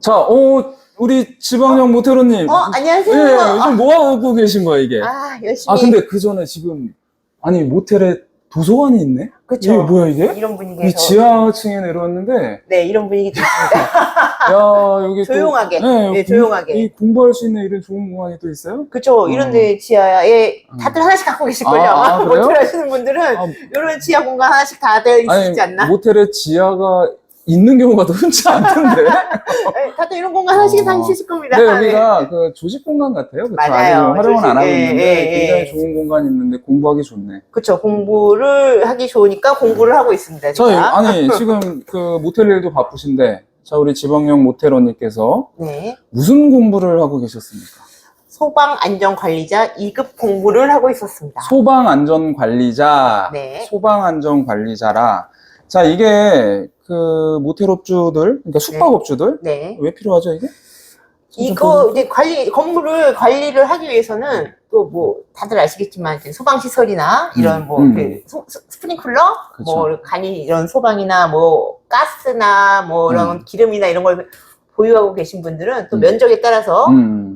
자, 우리 지방령 모태로님. 안녕하세요. 예, 요즘 뭐 하고 계신 거야, 이게? 열심히. 근데 그 전에 지금, 아니, 모텔에 도서관이 있네? 그쵸. 이게 뭐야, 이게? 이런 분위기에서. 이 지하층에 내려왔는데. 네, 이런 분위기도 있습니다. 야, 여기 조용하게. 또, 네, 조용하게. 이 공부할 수 있는 이런 좋은 공간이 또 있어요? 그쵸. 이런데 지하에 다들 하나씩 갖고 계실걸요. 아마 그래요? 모텔 하시는 분들은 이런 지하 공간 하나씩 다들 있지 않나? 모텔에 지하가 있는 경우가 더 흔치 않던데? 네, 다들 이런 공간 하나씩 다 있으실 겁니다. 네, 여기가 그 조직 공간 같아요. 그쵸? 맞아요. 아직 활용은 안 하고 조직, 있는데 예. 굉장히 좋은 공간이 있는데 공부하기 좋네. 그쵸. 공부를 하기 좋으니까 공부를 하고 있습니다. 제가. 아니, 지금 그 모텔 일도 바쁘신데, 자, 우리 지방령 모텔원님께서 네. 무슨 공부를 하고 계셨습니까? 소방안전관리자 2급 공부를 하고 있었습니다. 소방안전관리자. 네. 소방안전관리자라. 자, 이게 그 모텔업주들, 그러니까 숙박업주들. 네. 왜 필요하죠, 이게? 이거 이제 건물을 관리를 하기 위해서는 또 뭐 다들 아시겠지만 이제 소방시설이나 이런 스프링클러, 그쵸. 뭐 간이 이런 소방이나 뭐 가스나 뭐 이런 기름이나 이런 걸 보유하고 계신 분들은 또 면적에 따라서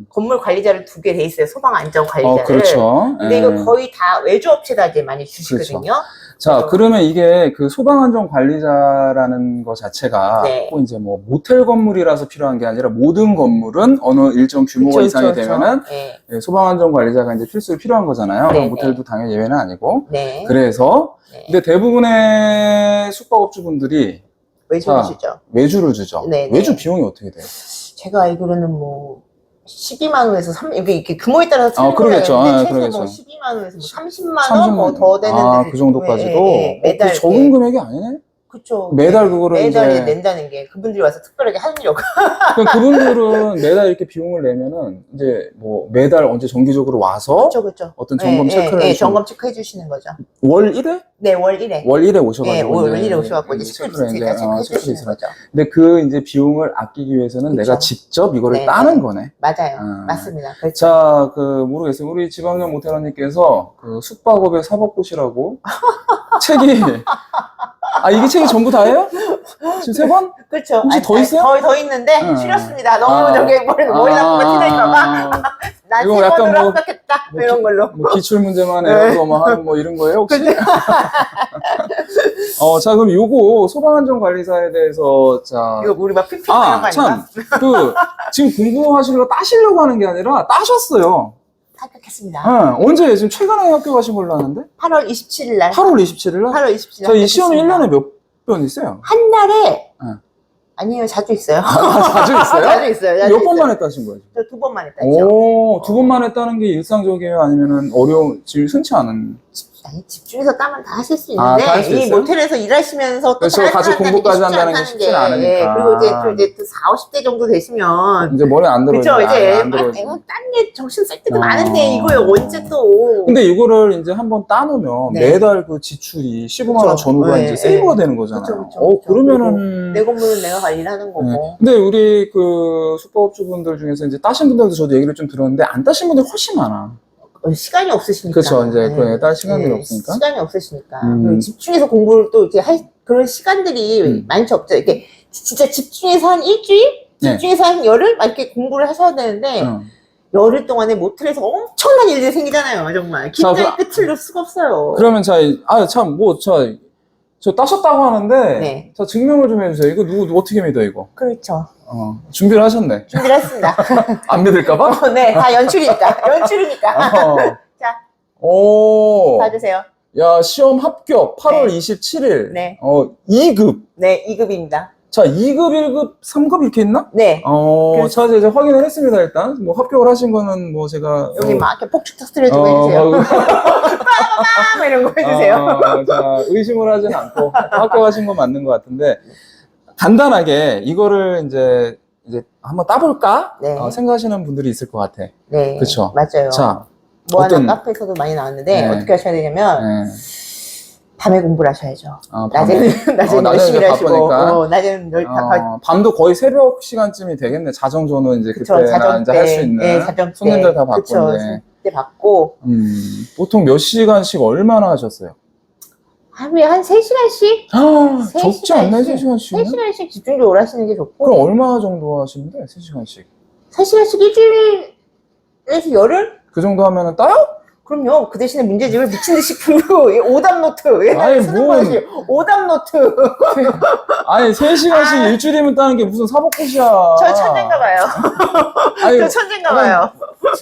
건물 관리자를 두게 돼 있어요. 소방안전관리자를. 그렇죠. 근데 이거 거의 다 외주업체다 이제 많이 주시거든요. 자, 그러면 이게 그 소방안전관리자라는 거 자체가 네. 꼭 이제 뭐 모텔 건물이라서 필요한 게 아니라 모든 건물은 어느 일정 규모가 이상이 되면은 네. 예, 소방안전관리자가 이제 필수로 필요한 거잖아요. 네, 모텔도 당연히 예외는 아니고. 네. 그래서 네. 근데 대부분의 숙박업주분들이 외주를 주죠. 외주를 주죠. 네, 외주 네. 비용이 어떻게 돼요? 제가 알기로는 뭐 12만 원에서 이게 규모에 따라서 틀린 그러겠죠. 거예요. 네, 최소 그러겠죠. 뭐 12만 원에서 뭐 30만 원 뭐 더 되는 그 정도까지도? 매달 적은 금액이 아니네? 그쵸. 매달 그거를 매달 이제 낸다는 게 그분들이 와서 특별하게 하려고. 그럼 그분들은 매달 이렇게 비용을 내면은 이제 뭐 매달 언제 정기적으로 와서 그쵸. 어떤 점검 체크를 네, 해주시는 점검 체크해 주시는 거죠. 월 1회? 네, 월 1회. 월 1회 오셔가지고 네, 월 이제 1회 오셔갖고 이제 체크를 이제, 체크해 체크를 주시는 있어요. 거죠. 근데 그 이제 비용을 아끼기 위해서는 그쵸. 내가 직접 이거를 네, 따는 네. 거네. 맞아요. 아. 맞습니다. 그렇죠. 자, 모르겠어요. 우리 지방령 모태라님께서 그 숙박업의 사법고시라고 책이, 이게 책이 전부 다예요? 지금 3권? 그렇죠. 혹시 더 있어요? 더 있는데 응. 쉬렸습니다. 너무 저기 머리 나쁘고 티날까봐. 난 이거 3번으로 약간 뭐- 합격했다. 이런 걸로. 뭐 기출문제만 외워서 뭐 하는 뭐 이런 거예요, 혹시? 자, 그럼 요거 소방안전관리사에 대해서, 자. 이거 우리 막 PPT 이런 거 참, 아닌가? 지금 공부하시려고 따시려고 하는 게 아니라 따셨어요. 합격했습니다. 언제? 지금 최근에 합격하신 걸로 아는데? 8월 27일 날. 8월 27일 날? 8월 27일 날. 자, 이 시험이 1년에 몇 번 있어요? 한 달에? 응. 아니요, 자주 있어요. 자주 있어요? 자주 있어요. 몇 번 만에 따신 거예요? 저 2번 만에 따죠. 오, 2번 만에 따는 게 일상적이에요? 아니면은 지금 흔치 않은? 아니, 집중해서 따면 다 하실 수 다 있는데, 할수 이 있어요? 모텔에서 일하시면서 또 그렇죠. 같이 공부까지 한다는 게 쉽지는 않으니까. 그리고 이제 또 40, 50대 정도 되시면, 이제 머리 안 들어오죠. 그쵸, 이제, 안 들어오죠. 이거 딴게 정신 쓸 때도 아. 많은데, 이거요, 언제 또. 근데 이거를 이제 한번 따놓으면 네. 매달 그 지출이 15만 원 그쵸. 전후가 네, 이제 세이브가 네. 되는 거잖아요. 그쵸. 그러면은. 내 건물은 내가 관리를 하는 거고. 네. 근데 우리 그 숙박업주분들 중에서 이제 따신 분들도 저도 얘기를 좀 들었는데 안 따신 분들이 훨씬 많아. 시간이 없으시니까. 그쵸, 이제 딸 시간들이 네, 없으니까. 시간이 없으시니까. 음. 그리고 집중해서 공부를 또 이렇게 할 그런 시간들이 많지 없죠. 이렇게 진짜 집중해서 한 일주일? 네. 집중해서 한 열흘? 막 이렇게 공부를 하셔야 되는데, 열흘 동안에 모텔에서 엄청난 일들이 생기잖아요, 정말. 긴장의 끝을 놓을 수가 없어요. 그러면 저 따셨다고 하는데, 네. 저 증명을 좀 해주세요. 이거 누구 어떻게 믿어, 이거? 그렇죠. 준비를 하셨네. 준비를 했습니다. 안 믿을까봐? 네, 다 연출이니까. 연출이니까. 자, 봐주세요. 야, 시험 합격 8월 27일. 네. 2급. 네, 2급입니다. 자, 2급, 1급, 3급 이렇게 있나? 네. 자, 이제 확인을 했습니다, 일단. 뭐, 합격을 하신 거는 뭐, 제가. 여기 막 이렇게 폭죽 터뜨려주고 해주세요. 막 이런 거 해주세요. 자, 의심을 하진 않고 합격하신 건 맞는 것 같은데, 간단하게 이거를 이제 한번 따볼까? 네. 생각하시는 분들이 있을 것 같아. 네. 그쵸? 맞아요. 자, 뭐 하나 카페에서도 많이 나왔는데, 네. 어떻게 하셔야 되냐면, 네. 밤에 공부를 하셔야죠. 밤에. 낮에는 열심히 낮에는 하시고, 바쁘니까. 낮에는 밤도 거의 새벽 시간쯤이 되겠네. 자정조는 이제 그쵸, 그때나 자정 이제 때. 할 수 있는. 네, 자정 때. 손님들 다 그쵸, 바쁜데. 그때 받고, 보통 몇 시간씩 얼마나 하셨어요? 하루에 한 3시간씩? 적지 않나요, 3시간씩은? 3시간씩 집중적으로 하시는 게 좋고. 그럼 얼마 정도 하시는데, 3시간씩? 3시간씩 일주일에서 열흘? 그 정도 하면은 따요? 그럼요. 그 대신에 문제집을 미친 듯이 풀고, 오답 노트. 옛날에 아니, 쓰는 뭐. 거지. 오답 노트. 아니, 3시간씩 일주일이면 따는 게 무슨 사법고시야. 저 천재인가 봐요. 아니, 저 천재인가 봐요.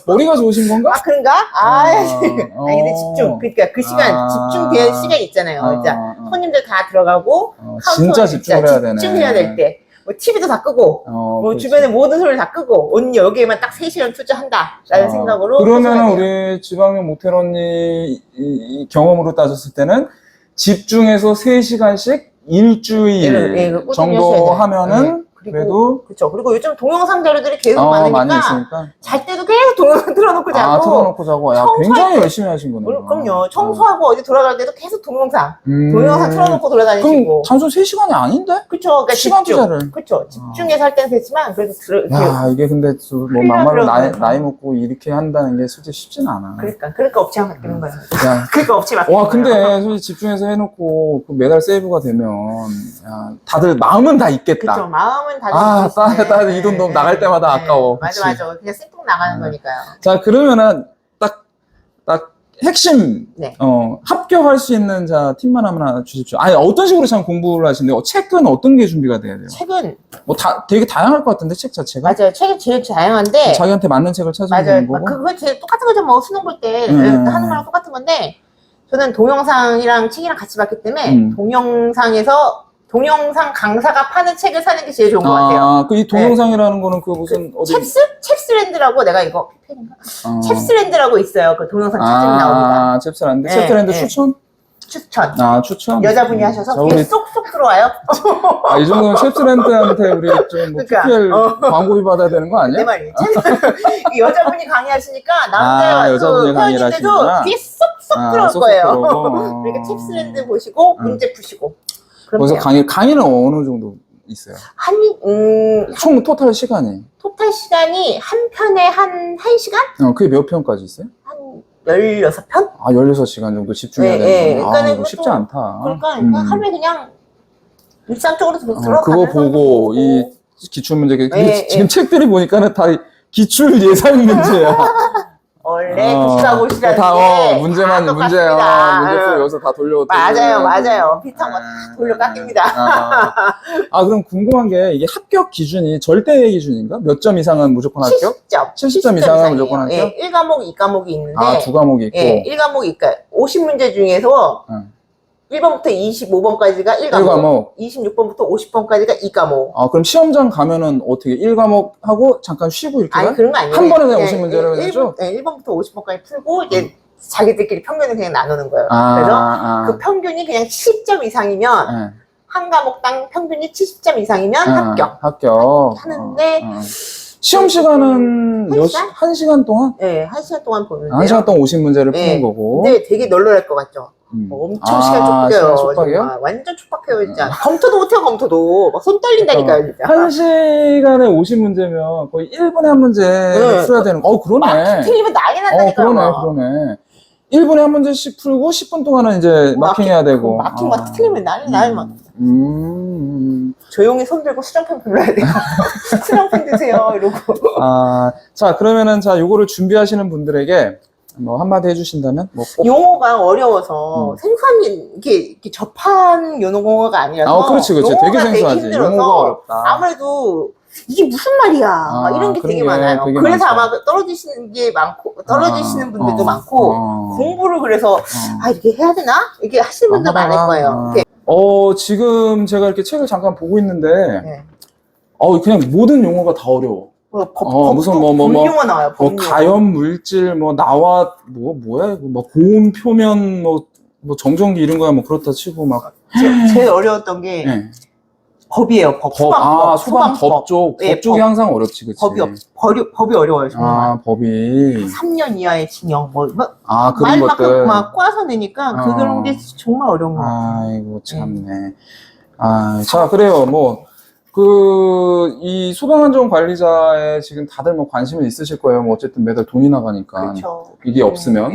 머리가 좋으신 건가? 아, 그런가? 아니, 근데 집중. 그러니까 그 시간, 집중된 시간 있잖아요. 진짜 손님들 다 들어가고, 진짜 집중을 해야 되네. 집중해야 될 때. 뭐 TV도 다 끄고, 뭐 그렇지. 주변에 모든 소리를 다 끄고, 언니 여기에만 딱 3시간 투자한다라는 생각으로. 그러면은 우리 지방령 모텔 언니 이 경험으로 따졌을 때는 집중해서 3시간씩 일주일 정도 하면은 그래도 그렇죠. 그리고 요즘 동영상 자료들이 계속 많이 많으니까 있으니까 잘 때도 계속 동영상 틀어놓고 자고. 틀어놓고 자고. 야, 굉장히 열심히 하신 거네요. 그럼요. 청소하고 어디 돌아갈 때도 계속 동영상 틀어놓고 돌아다니시고. 그럼 단순 3시간이 아닌데? 그쵸. 그러니까 시간 투자를. 그쵸. 집중해서 할 때는 됐지만 그래도 야, 이게 근데 뭐 막말로 나이 먹고 이렇게 한다는 게 솔직히 쉽진 않아. 그러니까 업체가 바뀌는 거야. 야. 그러니까 업체 바뀌는 거야. 와, 근데 솔직히 집중해서 해놓고 그 매달 세이브가 되면 야, 다들 마음은 다 있겠다. 그쵸. 마음은 다 이 돈 너무 나갈 때마다 아까워. 맞아. 그냥 쌩뚱 나가는 거니까요. 자, 그러면은 딱 핵심 네. 합격할 수 있는 팀만 하나 주십시오. 아니, 어떤 식으로 참 공부를 하시는데요? 책은 어떤 게 준비가 돼야 돼요? 책은 뭐 되게 다양할 것 같은데, 책 자체가. 맞아요. 책은 제일 다양한데 자기한테 맞는 책을 찾으면 맞아요. 되는 거고. 그거 제일 똑같은 거죠. 뭐 수능 볼 때 하는 거랑 똑같은 건데 저는 동영상이랑 책이랑 같이 봤기 때문에 동영상 강사가 파는 책을 사는 게 제일 좋은 것 같아요. 이 동영상이라는 거는 그 무슨 어디 챕스랜드라고 내가 이거 펜인가? 챕스랜드라고 있어요. 그 동영상 찾으면 나옵니다. 챕스랜드. 네, 챕스랜드 네. 추천? 추천. 여자분이 하셔서 그게 쏙쏙 들어와요. 이 정도면 챕스랜드한테 우리 좀 뭐 PPL 광고비 받아야 되는 거 아니야? 내 말이. 여자분이 강의하시니까 남자 여자분이 강의를 하시는구나. 뒤에 쏙쏙 들어올 거예요. 그러니까 챕스랜드 보시고 문제 푸시고. 거기서 강의는 어느 정도 있어요? 총 토탈 시간이? 토탈 시간이 한 편에 한 1시간? 그게 몇 편까지 있어요? 한 16편? 16시간 정도 집중해야 되는 거. 그러니까 이거 쉽지 않다. 그러니까 하루에 그냥 일상적으로 들어가는 그거 보고 이 기출문제, 지금 책들이 보니까는 다 기출 예상 문제야. 원래 국가고시라는 게 문제풀이 여기서 다 돌려오고. 맞아요. 비슷한 거 다 돌려 깎입니다. 그럼 궁금한 게 이게 합격 기준이 절대 기준인가? 몇 점 이상은 무조건 합격? 70점 이상은 무조건 합격? 1과목, 2과목이 있는데 2과목이 있고 1과목이 그러니까 50문제 중에서 1번부터 25번까지가 1과목, 26번부터 50번까지가 2과목. 그럼 시험장 가면은 어떻게 1과목 하고 잠깐 쉬고 이렇게 아니, 그런 거 아니에요. 한 번에 그냥 50문제를 해야죠? 1번부터 50번까지 풀고 이제 자기들끼리 평균을 그냥 나누는 거예요. 그래서 그 평균이 그냥 70점 이상이면 한 과목당 평균이 70점 이상이면 합격. 하는데 시험 시간은 1시간 동안? 네, 1시간 동안 보는데요. 1시간 동안 50문제를 푸는 거고. 근데 되게 널널할 것 같죠? 엄청 시간 촉박해요. 촉박이요? 완전 촉박해요, 진짜. 검토도 못해요, 검토도. 막 손 떨린다니까요, 진짜. 1시간에 50문제면 거의 1분에 한 문제 풀어야 되는 거. 그러네. 틀리면 난리 난다니까요. 그러네. 1분에 한 문제씩 풀고 10분 동안은 이제 마킹해야 되고. 마킹 틀리면 난리 막. 조용히 손 들고 수정펜 불러야 돼요. 수정펜 드세요, 이러고. 자, 그러면은, 요거를 준비하시는 분들에게 뭐 한마디 해주신다면? 용어가 어려워서 이렇게 접한 용어가 아니라서. 그렇지. 되게 생소하지. 용어가 어렵다. 아무래도 이게 무슨 말이야. 이런 게 되게 많아요. 그래서 아마 떨어지시는 분들도 많고, 공부를 그래서, 이렇게 해야 되나? 이렇게 하시는 분들 많을 거예요. 지금 제가 이렇게 책을 잠깐 보고 있는데, 그냥 모든 용어가 다 어려워. 무슨 법용어 나와요. 가염 물질, 나와, 뭐야, 이거, 고온 표면, 정전기 이런 거야, 그렇다 치고, 제일 어려웠던 게, 법이에요, 법. 소방법. 법 쪽이 항상 어렵지, 그치? 법이 어려워요, 정말. 법이. 3년 이하의 징역, 그런 것들. 꽈서 내니까, 그런 게 정말 어려운 거 같아요. 아이고, 참네. 자, 그래요, 이 소방안전관리자에 지금 다들 관심은 있으실 거예요. 어쨌든 매달 돈이 나가니까. 그렇죠. 이게 없으면.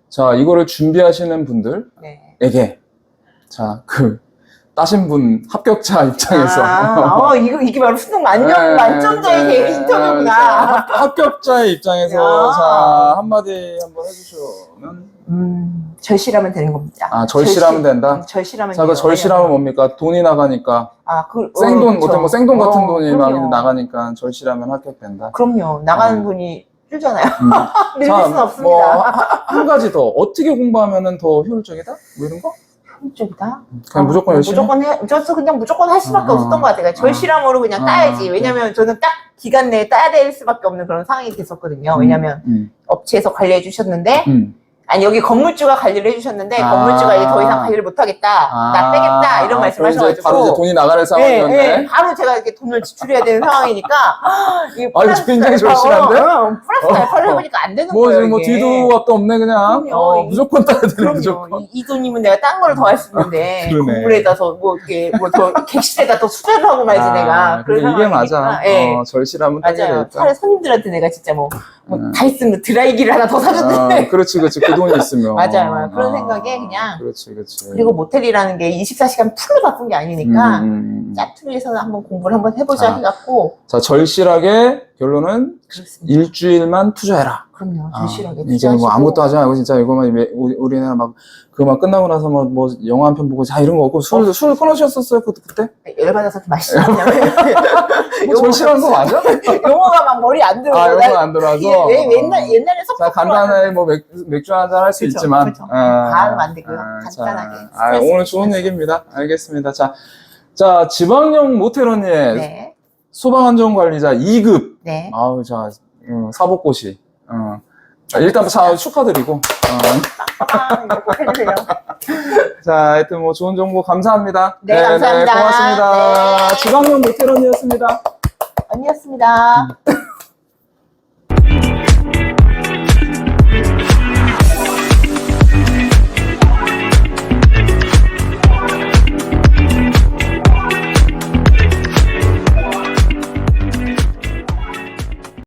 자, 이거를 준비하시는 분들에게 자, 따신 분 합격자 입장에서. 이게 바로 수능 만점자의 인터뷰구나. 합격자의 입장에서, 자, 한마디 한번 해주시면. 절실하면 되는 겁니다. 절실하면 된다? 절실하면 자, 돼요. 절실하면 뭡니까? 돈이 나가니까. 그렇죠. 생돈, 뭐 생돈 같은 돈이 막 그럼요. 나가니까 절실하면 합격된다. 그럼요. 나가는 분이 힘들잖아요. 밀릴 수는 없습니다. 한 가지 더. 어떻게 공부하면 더 효율적이다? 뭐 이런 거? 효율적이다? 그냥 무조건 열심히? 그냥 무조건 할 수밖에 없었던 것 같아요. 절실함으로 그냥 따야지. 왜냐면 저는 딱 기간 내에 따야 될 수밖에 없는 그런 상황이 됐었거든요. 왜냐면 업체에서 관리해 주셨는데, 아니, 여기 건물주가 관리를 해주셨는데, 건물주가 이제 더 이상 관리를 못하겠다. 나 빼겠다. 이런 말씀 하셔가지고. 바로 이제 돈이 나갈 상황이었네. 네, 바로 제가 이렇게 돈을 지출해야 되는 상황이니까. 이거 굉장히 절실한데? 플러스 알파를 해보니까 안 되는 거예요. 뭐 뒤도 앞도 없네, 그냥. 그럼요. 무조건 따야 되네, 그럼요. 무조건. 이 돈이면 내가 딴 걸 더 할 수 있는데, 그러네. 건물에다서 더 객실에다 또 투자를 하고 말지 내가. 근데 이게 맞아. 네. 절실하면 따게 맞아요. 되겠다. 차라리 손님들한테 내가 진짜 다 있으면 드라이기를 하나 더 사줬는데. 그렇지. 그 돈이 있으면. 맞아요. 그런 생각에 그냥. 그렇지. 그리고 모텔이라는 게 24시간 풀로 바꾼 게 아니니까 짜투리에서는 한번 공부를 한번 해보자 해갖고. 자, 절실하게 결론은 그렇습니다. 일주일만 투자해라. 그럼요. 절실하게 이제 뭐 아무것도 하지 말고 진짜 이거만 우리는 막 그만 끝나고 나서 뭐 영화 한 편 보고 자 이런 거 없고 술 끊으셨었어요 그때? 열받아서 좀 마시죠. 뭐 절실한 거 맞아? 용어가 막 머리 안 들어. 용어가 안 들어와서. 옛날에 속. 자, 간단하게 뭐 맥주 한잔 할 수 있지만. 그렇죠. 다는 안 되고요. 간단하게. 오늘 좋은 얘기입니다. 알겠습니다. 자, 지방령 모텔언니의 네. 소방안전관리자 2급. 네. 사법고시. 자, 일단 축하드리고. 이거 꼭 해주세요. 자, 하여튼 뭐 좋은 정보 감사합니다. 네, 감사합니다. 고맙습니다. 네. 지방령 모텔언니였습니다. 언니였습니다.